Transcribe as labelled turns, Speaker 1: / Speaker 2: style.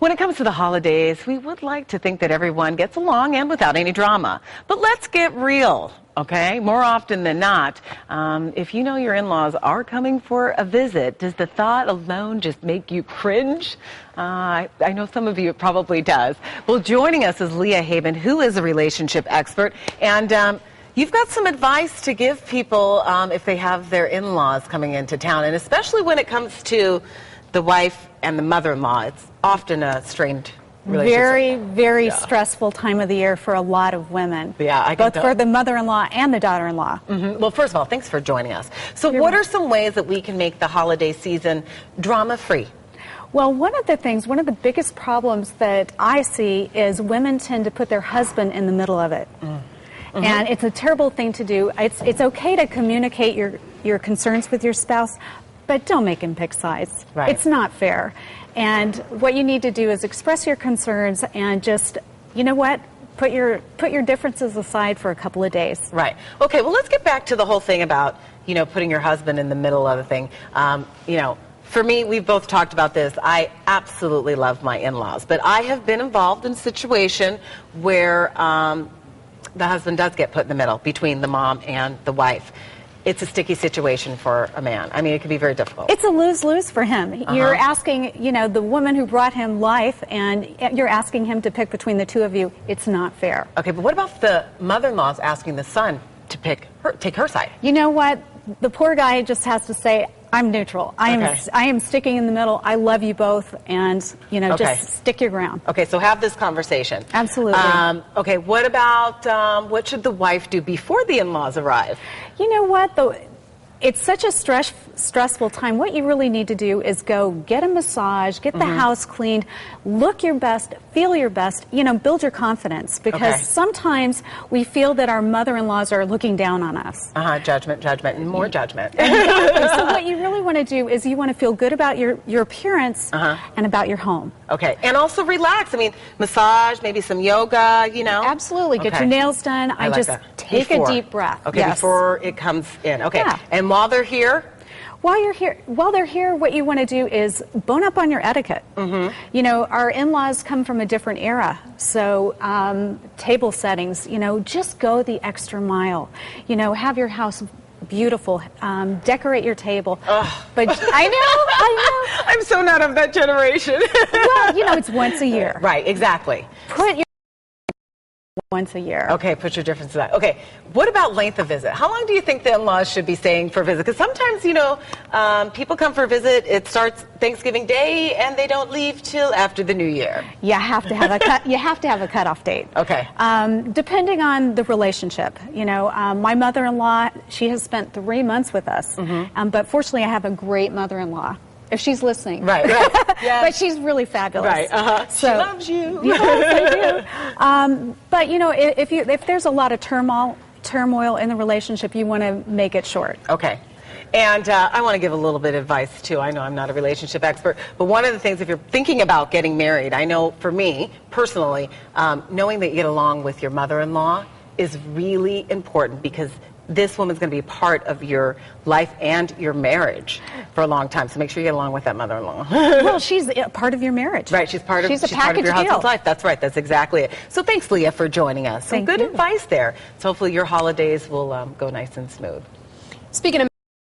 Speaker 1: When it comes to the holidays, we would like to think that everyone gets along and without any drama. But let's get real, okay? More often than not, if you know your in-laws are coming for a visit, does the thought alone just make you cringe? I know some of you it probably does. Well, joining us is Lea Haben, who is a relationship expert, and you've got some advice to give people if they have their in-laws coming into town, and especially when it comes to the wife and the mother-in-law. It's often a strained relationship.
Speaker 2: Very stressful time of the year for a lot of women.
Speaker 1: Yeah, I can
Speaker 2: both for the mother-in-law and the daughter-in-law.
Speaker 1: Mm-hmm. Well, first of all, thanks for joining us. So what are some ways that we can make the holiday season drama-free?
Speaker 2: Well, one of the biggest problems that I see is women tend to put their husband in the middle of it. Mm-hmm. And it's a terrible thing to do. It's okay to communicate your concerns with your spouse, but don't make him pick sides.
Speaker 1: Right.
Speaker 2: It's not fair. And what you need to do is express your concerns and just, you know what, put your differences aside for a couple of days.
Speaker 1: Right. Okay, well, let's get back to the whole thing about, putting your husband in the middle of the thing. For me, we've both talked about this. I absolutely love my in-laws, but I have been involved in a situation where the husband does get put in the middle between the mom and the wife. It's a sticky situation for a man. I mean, it can be very difficult.
Speaker 2: It's a lose-lose for him. You're asking, the woman who brought him life, and you're asking him to pick between the two of you. It's not fair.
Speaker 1: Okay, but what about the mother-in-law's asking the son to take her side?
Speaker 2: You know what? The poor guy just has to say, I'm neutral. I am sticking in the middle. I love you both, and just stick your ground.
Speaker 1: Okay, so have this conversation.
Speaker 2: Absolutely.
Speaker 1: Okay, what about what should the wife do before the in-laws arrive?
Speaker 2: You know what, though? It's such a stressful time. What you really need to do is go get a massage, get the house cleaned, look your best, feel your best, build your confidence. Because sometimes we feel that our mother-in-laws are looking down on us.
Speaker 1: Judgment, and more judgment.
Speaker 2: Exactly. So what you really want to do is you want to feel good about your appearance and about your home.
Speaker 1: Okay, and also relax. I mean, massage, maybe some yoga,
Speaker 2: Absolutely. Get your nails done.
Speaker 1: I like
Speaker 2: just
Speaker 1: that.
Speaker 2: take a deep breath.
Speaker 1: Okay, before it comes in. Okay, and while they're here?
Speaker 2: While they're here, what you want to do is bone up on your etiquette. Our in-laws come from a different era, so table settings, just go the extra mile. Have your house beautiful, decorate your table. But I know.
Speaker 1: I'm so not of that generation.
Speaker 2: Well, it's once a year.
Speaker 1: Right, exactly.
Speaker 2: Put your once a year.
Speaker 1: Okay, put your difference in that. Okay, what about length of visit? How long do you think the in-laws should be staying for a visit? Because sometimes, people come for a visit, it starts Thanksgiving Day, and they don't leave till after the New Year.
Speaker 2: You have to have a you have to have a cutoff date.
Speaker 1: Okay.
Speaker 2: Depending on the relationship. My mother-in-law, she has spent 3 months with us, but fortunately, I have a great mother-in-law. If she's listening. Right. Yes. But she's really fabulous.
Speaker 1: Right.
Speaker 2: So,
Speaker 1: she loves you.
Speaker 2: Yes, I do. But, if there's a lot of turmoil in the relationship, you want to make it short.
Speaker 1: Okay. And I want to give a little bit of advice, too. I know I'm not a relationship expert, but one of the things, if you're thinking about getting married, I know for me, personally, knowing that you get along with your mother-in-law is really important, because this woman's going to be a part of your life and your marriage for a long time. So make sure you get along with that mother-in-law.
Speaker 2: Well, she's a part of your marriage.
Speaker 1: Right, she's part of your
Speaker 2: deal.
Speaker 1: husband's life. That's right, that's exactly it. So thanks, Lea, for joining us. Some good advice there. So hopefully your holidays will go nice and smooth.
Speaker 3: Speaking of